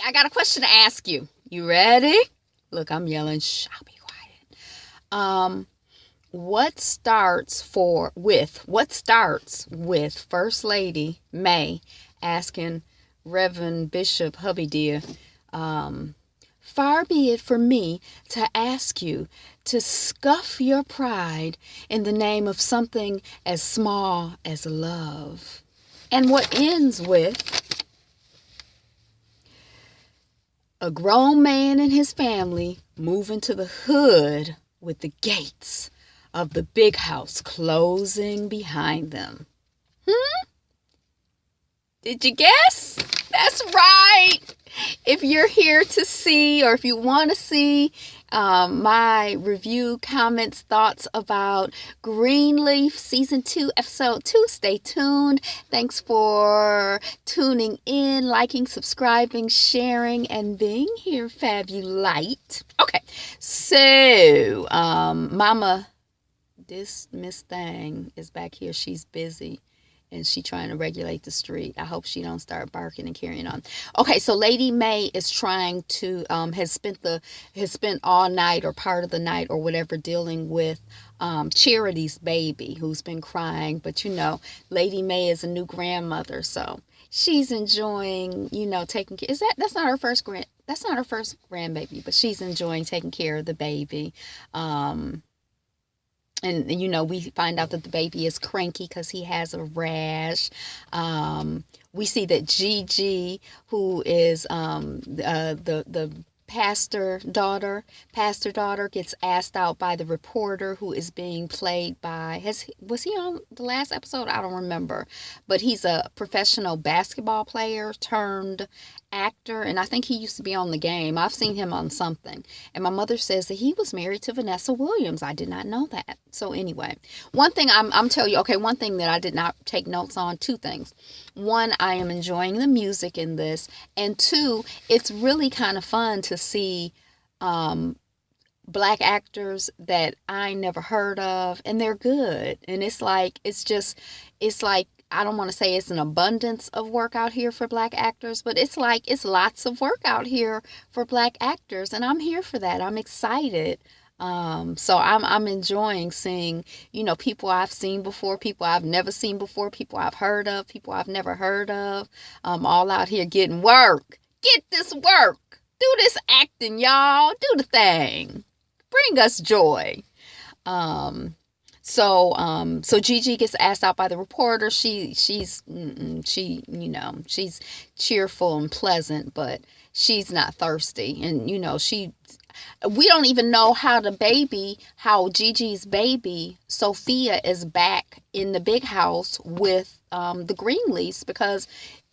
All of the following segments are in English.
I got a question to ask you. You ready? Look, I'm yelling. Shh, I'll be quiet. Um, what starts with First Lady May asking Reverend Bishop Hubby Dear, um, far be it from me to ask you to scuff your pride in the name of something as small as love. And what ends with a grown man and his family moving to the hood with the gates of the big house closing behind them. Did you guess? That's right. If you're here to see, or if you want to see my review, comments, thoughts about Greenleaf Season 2, Episode 2, stay tuned. Thanks for tuning in, liking, subscribing, sharing, and being here, Fabulite. Okay, so Mama, this Miss Thing is back here. She's busy. And she trying to regulate the street. I hope she don't start barking and carrying on. Okay, so Lady May is trying to has spent all night or part of the night or whatever dealing with Charity's baby who's been crying. But Lady May is a new grandmother, so she's enjoying taking care. That's not her first grandbaby, but she's enjoying taking care of the baby. And we find out that the baby is cranky because he has a rash. We see that Gigi, who is the pastor daughter, gets asked out by the reporter, who is being played by, was he on the last episode? I don't remember, but he's a professional basketball player turned actor, and I think he used to be on The Game. I've seen him on something, and my mother says that he was married to Vanessa Williams. I did not know that. So anyway, one thing I'm telling you, okay, one thing that I did not take notes on, two things. One, I am enjoying the music in this, and two, it's really kind of fun to see black actors that I never heard of, and they're good. And it's like I don't want to say it's an abundance of work out here for black actors, but it's lots of work out here for black actors, and I'm here for that. I'm excited. So I'm enjoying seeing, people I've seen before, people I've never seen before, people I've heard of, people I've never heard of, all out here getting work. Get this work. Do this acting, y'all. Do the thing. Bring us joy. So Gigi gets asked out by the reporter. She's cheerful and pleasant, but she's not thirsty. And we don't even know how Gigi's baby Sophia is back in the big house with the Greenleafs, because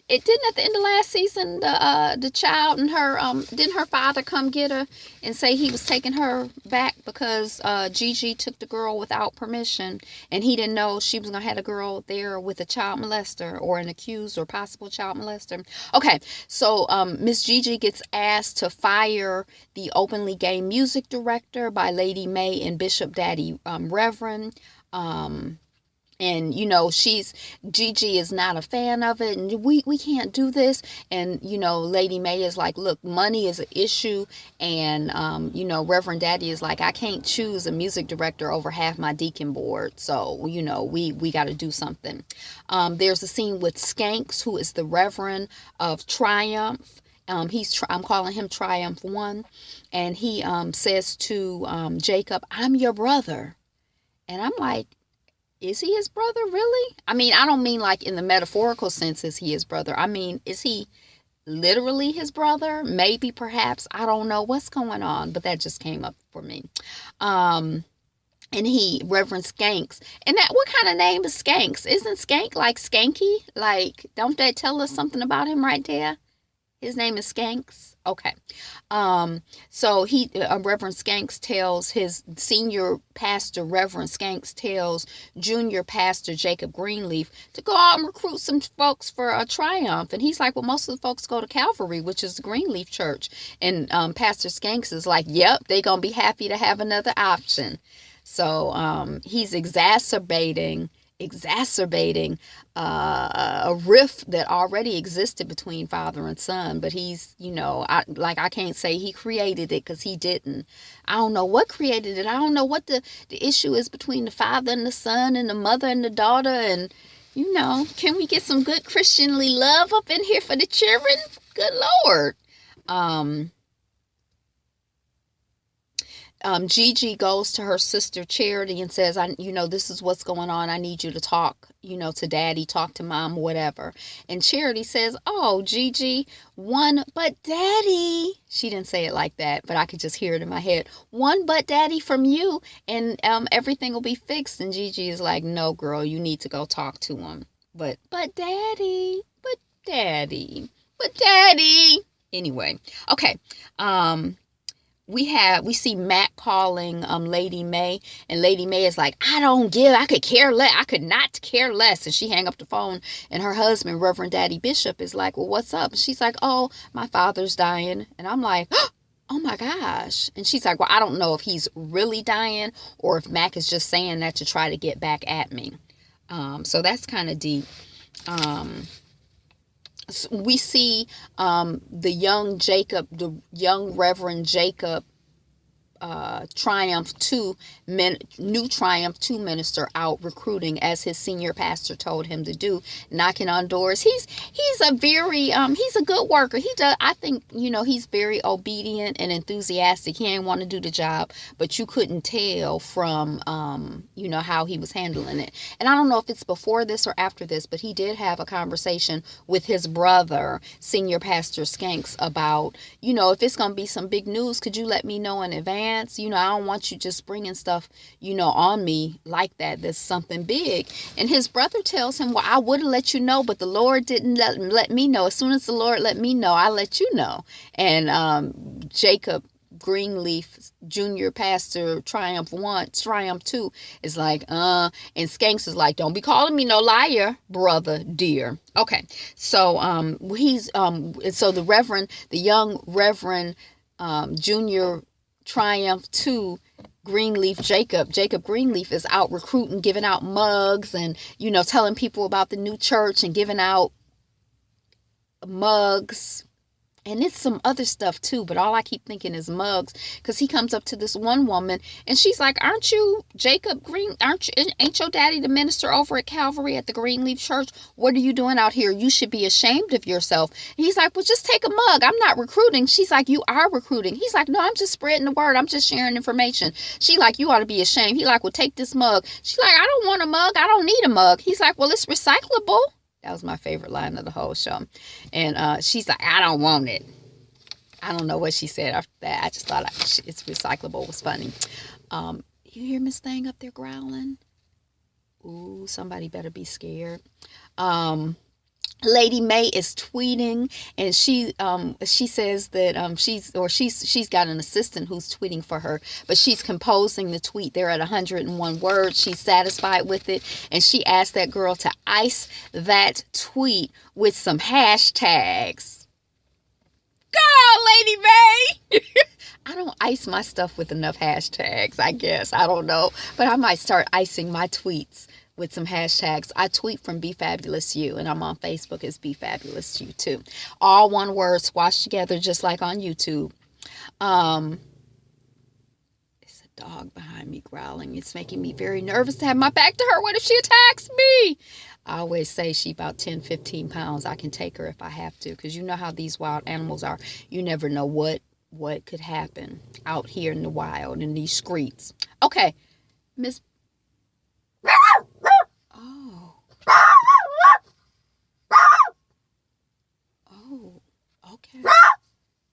it didn't, at the end of last season, the child and her, didn't her father come get her and say he was taking her back because Gigi took the girl without permission, and he didn't know she was going to have a girl there with a child molester, or an accused or possible child molester. Okay, so Miss Gigi gets asked to fire the openly gay music director by Lady May and Bishop Daddy Reverend. And Gigi is not a fan of it, and we can't do this. And Lady May is like, look, money is an issue, and Reverend Daddy is like, I can't choose a music director over half my deacon board, so we got to do something. There's a scene with Skanks, who is the Reverend of Triumph. I'm calling him Triumph 1, and he says to Jacob, "I'm your brother," and I'm like, is he his brother, really? I mean, I don't mean like in the metaphorical sense is he his brother. I mean, is he literally his brother? Maybe, perhaps. I don't know what's going on, but that just came up for me. And Reverend Skanks. And what kind of name is Skanks? Isn't Skank like Skanky? Like, don't that tell us something about him right there? His name is Skanks. Okay. So Reverend Skanks tells his senior pastor, Reverend Skanks tells junior pastor Jacob Greenleaf to go out and recruit some folks for a Triumph. And he's like, well, most of the folks go to Calvary, which is the Greenleaf Church. And Pastor Skanks is like, yep, they're going to be happy to have another option. So he's exacerbating exacerbating a rift that already existed between father and son. But he's, I can't say he created it, because he didn't. I don't know what created it. I don't know what the issue is between the father and the son and the mother and the daughter. And, can we get some good Christianly love up in here for the children? Good Lord. Gigi goes to her sister Charity and says, this is what's going on. I need you to talk, to daddy, talk to mom, whatever. And Charity says, oh, Gigi, one but daddy. She didn't say it like that, but I could just hear it in my head. One but daddy from you, and everything will be fixed. And Gigi is like, no, girl, you need to go talk to him. But daddy. Anyway, okay. We see Matt calling Lady May, and Lady May is like, I could care less. I could not care less. And she hang up the phone, and her husband, Reverend Daddy Bishop, is like, well, what's up? And she's like, oh, my father's dying. And I'm like, oh my gosh. And she's like, well, I don't know if he's really dying or if Mac is just saying that to try to get back at me. So that's kind of deep. We see the young Reverend Jacob new Triumph 2 minister out recruiting, as his senior pastor told him to do, knocking on doors. He's a very he's a good worker. I think he's very obedient and enthusiastic. He ain't want to do the job, but you couldn't tell from how he was handling it. And I don't know if it's before this or after this, but he did have a conversation with his brother, senior pastor Skanks, about if it's gonna be some big news, could you let me know in advance? I don't want you just bringing stuff, on me like that. There's something big. And his brother tells him, well, I would have let you know, but the Lord didn't let me know. As soon as the Lord let me know, I let you know. And Jacob Greenleaf, junior pastor, Triumph 2 is like, and Skanks is like, don't be calling me no liar, brother dear. Okay. So, the young Reverend, junior Triumph 2 Greenleaf Jacob Greenleaf is out recruiting, giving out mugs, and telling people about the new church and giving out mugs. And it's some other stuff too, but all I keep thinking is mugs, because he comes up to this one woman and she's like, aren't you Jacob Green? Ain't your daddy the minister over at Calvary at the Greenleaf Church? What are you doing out here? You should be ashamed of yourself. And he's like, well, just take a mug. I'm not recruiting. She's like, you are recruiting. He's like, no, I'm just spreading the word. I'm just sharing information. She like, you ought to be ashamed. He like, well, take this mug. She's like, I don't want a mug. I don't need a mug. He's like, well, it's recyclable. That was my favorite line of the whole show. And she's like, I don't want it. I don't know what she said after that. I just thought it's recyclable was funny. You hear Miss Thing up there growling? Ooh, somebody better be scared. Lady May is tweeting, and she says that she's got an assistant who's tweeting for her, but she's composing the tweet. They're at 101 words. She's satisfied with it, and she asked that girl to ice that tweet with some hashtags. Girl, Lady May. I don't ice my stuff with enough hashtags, I guess. I don't know, but I might start icing my tweets with some hashtags. I tweet from Be Fabulous You, and I'm on Facebook as Be Fabulous You too. All one word squashed together, just like on YouTube. It's a dog behind me growling. It's making me very nervous to have my back to her. What if she attacks me? I always say she about 10, 15 pounds. I can take her if I have to, because you know how these wild animals are. You never know what could happen out here in the wild, in these streets. Okay, Miss... Oh. Oh, okay.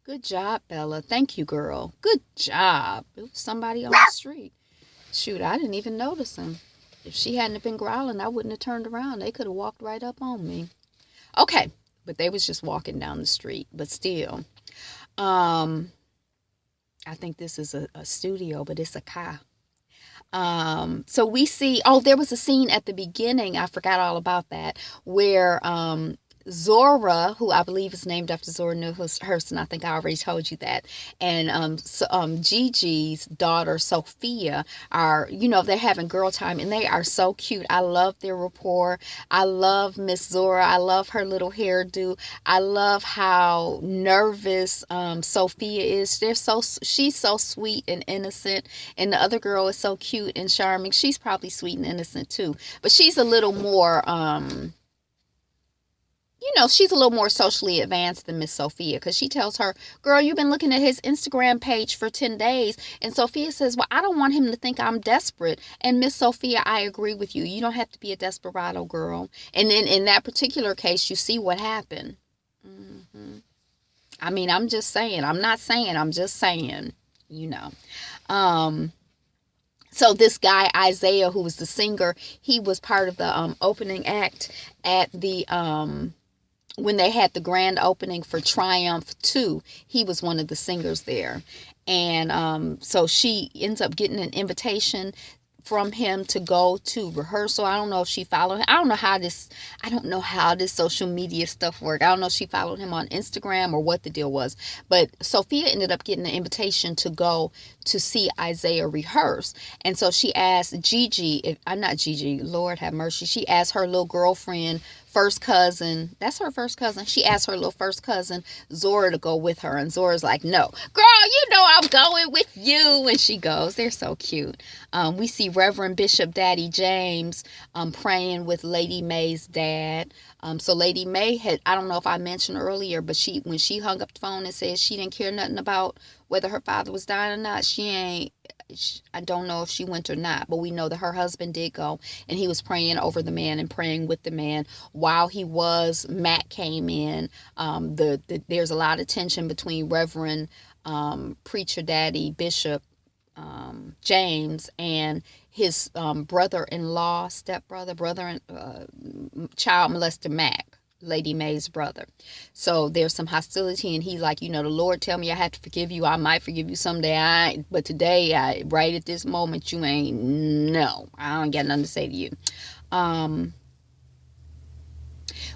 Good job, Bella. Thank you, girl. Good job. It was somebody on the street. Shoot, I didn't even notice him. If she hadn't been growling, I wouldn't have turned around. They could have walked right up on me. Okay, but they was just walking down the street. But still, I think this is a studio, but it's a car. So we see, there was a scene at the beginning, I forgot all about that, where Zora, who I believe is named after Zora Neale Hurston, I think I already told you that, and Gigi's daughter Sophia are, they're having girl time, and they are so cute. I love their rapport. I love Miss Zora. I love her little hairdo. I love how nervous Sophia is. She's so sweet and innocent, and the other girl is so cute and charming. She's probably sweet and innocent too, but she's a little more she's a little more socially advanced than Miss Sophia, because she tells her, girl, you've been looking at his Instagram page for 10 days. And Sophia says, well, I don't want him to think I'm desperate. And Miss Sophia, I agree with you. You don't have to be a desperado, girl. And then in that particular case, you see what happened. I mean, I'm just saying. I'm not saying. I'm just saying, So this guy, Isaiah, who was the singer, he was part of the opening act at the when they had the grand opening for Triumph 2. He was one of the singers there. And so she ends up getting an invitation from him to go to rehearsal. I don't know if she followed him. I don't know how this social media stuff worked. I don't know if she followed him on Instagram or what the deal was. But Sophia ended up getting an invitation to go to see Isaiah rehearse. And so she asked Gigi, not Gigi, Lord have mercy. She asked her little girlfriend, first cousin, that's her first cousin. She asked her little first cousin, Zora, to go with her. And Zora's like, no, girl, I'm going with you. And she goes. They're so cute. We see Reverend Bishop Daddy James praying with Lady May's dad. So Lady May I don't know if I mentioned earlier, but when she hung up the phone and said she didn't care nothing about whether her father was dying or not, I don't know if she went or not, but we know that her husband did go, and he was praying over the man and praying with the man. While Matt came in. There's a lot of tension between Reverend Preacher Daddy Bishop James and his brother-in-law, child molester Mac, Lady May's brother. So there's some hostility, and he's like, the Lord tell me I have to forgive you. I might forgive you someday, but today, right at this moment, you ain't. No, I don't got nothing to say to you.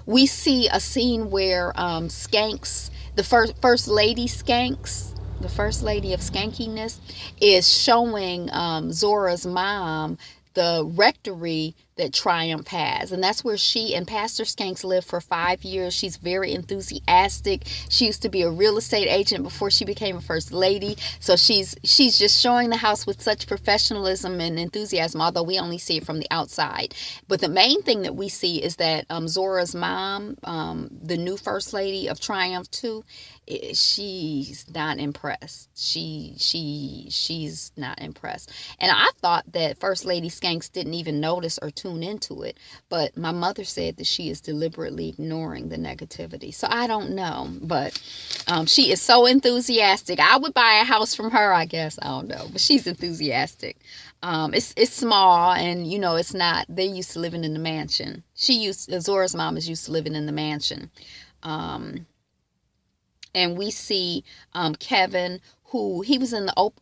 We see a scene where Skanks, the first lady Skanks, the first lady of skankiness, is showing Zora's mom the rectory that Triumph has. And that's where she and Pastor Skanks lived for 5 years. She's very enthusiastic. She used to be a real estate agent before she became a first lady. So she's just showing the house with such professionalism and enthusiasm, although we only see it from the outside. But the main thing that we see is that Zora's mom, the new first lady of Triumph 2, she's not impressed. She's not impressed. And I thought that First Lady Skanks didn't even notice or tune into it, but my mother said that she is deliberately ignoring the negativity. So I don't know, but she is so enthusiastic. I would buy a house from her, I guess. I don't know, but she's enthusiastic. It's small, and it's not. They're used to living in the mansion. Zora's mom is used to living in the mansion. And we see Kevin, who he was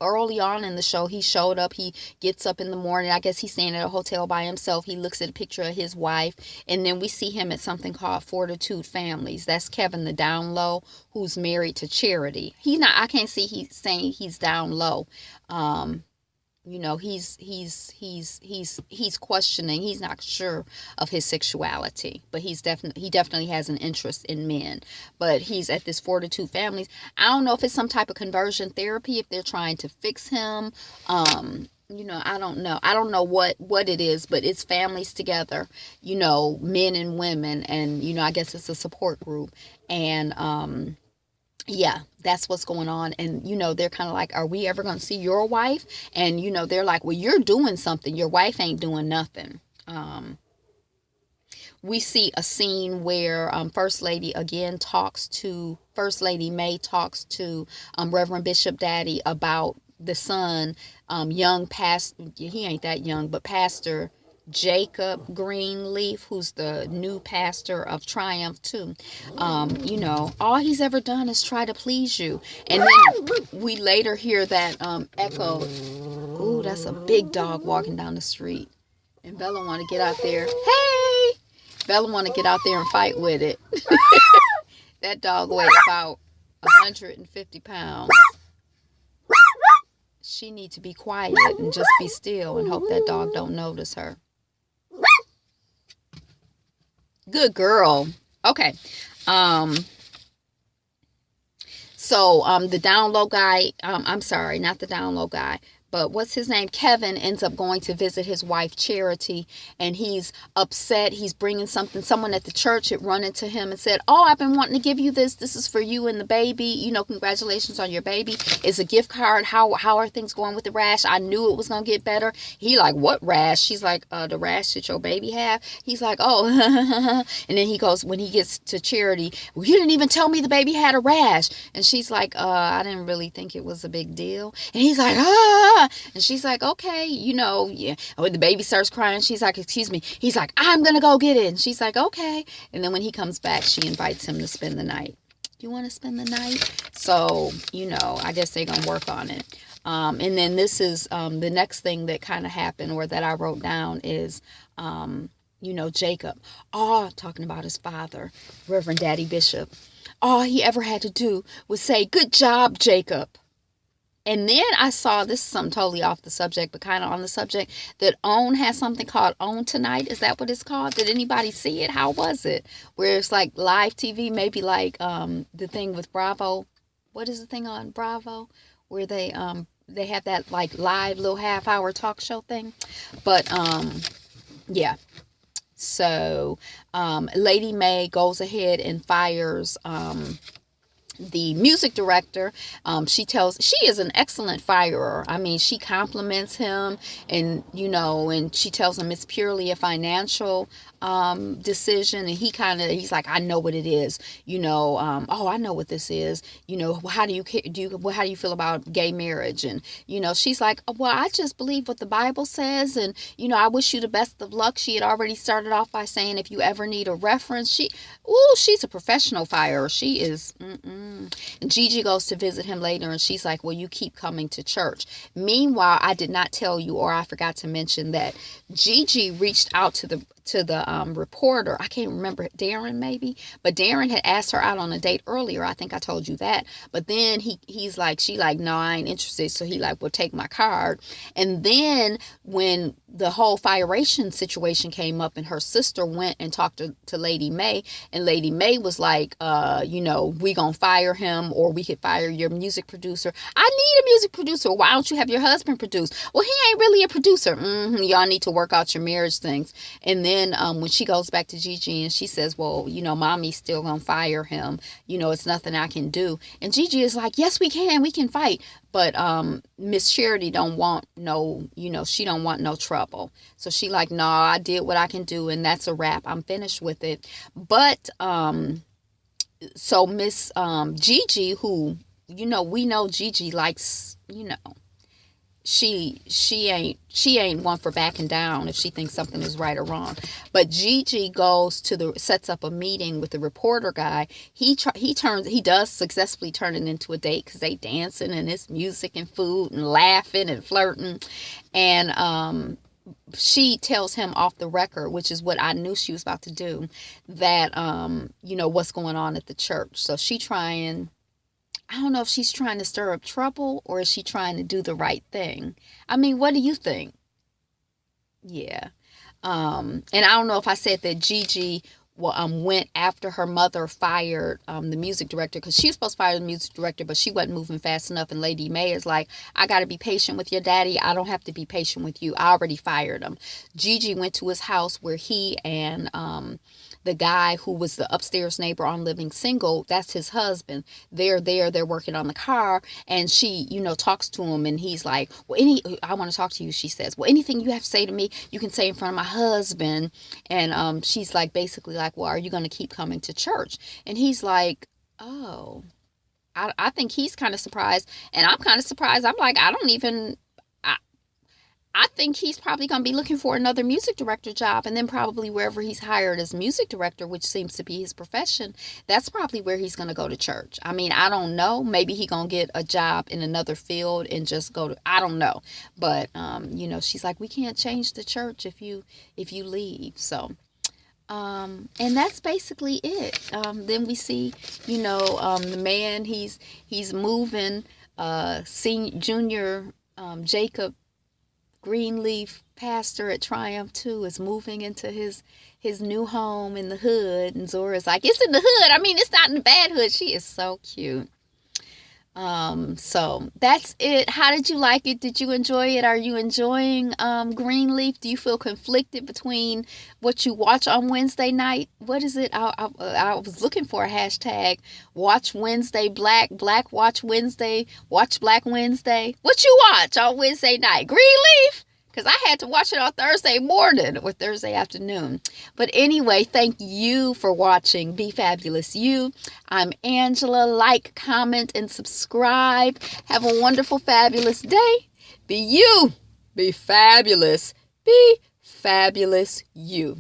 early on in the show. He showed up. He gets up in the morning. I guess he's staying at a hotel by himself. He looks at a picture of his wife. And then we see him at something called Fortitude Families. That's Kevin, the down low, who's married to Charity. I can't see he's saying he's down low. He's questioning. He's not sure of his sexuality, but he definitely has an interest in men. But he's at this Fortitude Families. I don't know if it's some type of conversion therapy, if they're trying to fix him. I don't know. I don't know what it is, but it's families together, men and women, and I guess it's a support group. And yeah, that's what's going on. And, they're kind of like, are we ever going to see your wife? And, they're like, well, you're doing something. Your wife ain't doing nothing. We see a scene where First Lady May talks to Reverend Bishop Daddy about the son, young pastor. He ain't that young, but Pastor Jacob Greenleaf, who's the new pastor of Triumph 2. All he's ever done is try to please you. And then we later hear that echo. Ooh, that's a big dog walking down the street. And Bella want to get out there. Hey! Bella want to get out there and fight with it. That dog weighs about 150 pounds. She needs to be quiet and just be still and hope that dog don't notice her. Good girl. Okay. So the down low guy, I'm sorry, not the down low guy, but what's his name? Kevin ends up going to visit his wife, Charity, and he's upset. He's bringing something. Someone at the church had run into him and said, oh, I've been wanting to give you this. This is for you and the baby. You know, congratulations on your baby. It's a gift card. How are things going with the rash? I knew it was going to get better. He like, what rash? She's like, the rash that your baby have. He's like, oh. And then he goes, when he gets to Charity, well, you didn't even tell me the baby had a rash. And she's like, I didn't really think it was a big deal. And he's like, ah. And she's like, okay, you know, yeah. When the baby starts crying, she's like, excuse me. He's like, I'm going to go get it. And she's like, okay. And then when he comes back, she invites him to spend the night. Do you want to spend the night? So, you know, I guess they're going to work on it. And then this is the next thing that kind of happened or that I wrote down is, you know, Jacob. Talking about his father, Reverend Daddy Bishop. All he ever had to do was say, good job, Jacob. And then I saw, this is something totally off the subject, but kind of on the subject, that OWN has something called OWN Tonight. Is that what it's called? Did anybody see it? How was it? Where it's like live TV, maybe like the thing with Bravo. What is the thing on Bravo? Where they have that like live little half-hour talk show thing. But yeah. So Lady May goes ahead and fires the music director. She is an excellent firer. I mean, she compliments him and, you know, and she tells him it's purely a financial decision. And he's like, I know what it is, you know, I know what this is, you know, how do you feel about gay marriage? And, you know, she's like, well, I just believe what the Bible says. And, you know, I wish you the best of luck. She had already started off by saying, if you ever need a reference, she's a professional firer. She is, And Gigi goes to visit him later and she's like, well, you keep coming to church. Meanwhile, I did not tell you, or I forgot to mention that Gigi reached out to the reporter. I can't remember, Darren maybe, but Darren had asked her out on a date earlier. I think I told you that. But then she's like, no, I ain't interested. So he like, well, take my card. And then when the whole firation situation came up and her sister went and talked to Lady May, and Lady May was like, you know, we gonna fire him, or we could fire your music producer. I need a music producer. Why don't you have your husband produce? Well, he ain't really a producer. Y'all need to work out your marriage things. And then when she goes back to Gigi and she says, well, you know, mommy's still gonna fire him, you know, it's nothing I can do. And Gigi is like, yes, we can fight. But Miss Charity don't want no, you know, she don't want no trouble. So she like, no, I did what I can do and that's a wrap. I'm finished with it. But so Miss Gigi, who, you know, we know Gigi likes, you know, she ain't one for backing down if she thinks something is right or wrong. But Gigi sets up a meeting with the reporter guy. He does successfully turn it into a date because they dancing and it's music and food and laughing and flirting. And she tells him off the record, which is what I knew she was about to do, that you know, what's going on at the church. So I don't know if she's trying to stir up trouble or is she trying to do the right thing? I mean, what do you think? Yeah. And I don't know if I said that Gigi went after her mother fired the music director, because she was supposed to fire the music director, but she wasn't moving fast enough. And Lady May is like, I got to be patient with your daddy. I don't have to be patient with you. I already fired him. Gigi went to his house where he and the guy who was the upstairs neighbor on Living Single, that's his husband. They're working on the car, and she, you know, talks to him, and he's like, well, I want to talk to you, she says. Well, anything you have to say to me, you can say in front of my husband. And she's like, basically like, well, are you going to keep coming to church? And he's like, oh, I think he's kind of surprised, and I'm kind of surprised. I'm like, I think he's probably going to be looking for another music director job, and then probably wherever he's hired as music director, which seems to be his profession, that's probably where he's going to go to church. I mean, I don't know. Maybe he's going to get a job in another field and just go to, I don't know. But, you know, she's like, we can't change the church if you leave. So, And that's basically it. Then we see, the man, he's moving, junior, Jacob Greenleaf, pastor at Triumph 2, is moving into his new home in the hood. And Zora's like, it's in the hood. I mean, it's not in the bad hood. She is so cute. So that's it. How did you like it? Did you enjoy it? Are you enjoying Greenleaf? Do you feel conflicted between what you watch on Wednesday night? What is it? I was looking for a hashtag. Watch Wednesday Black, Black Watch Wednesday, Watch Black Wednesday. What you watch on Wednesday night? Greenleaf? Because I had to watch it on Thursday morning or Thursday afternoon. But anyway, thank you for watching Be Fabulous You. I'm Angela. Like, comment, and subscribe. Have a wonderful, fabulous day. Be you. Be fabulous. Be fabulous you.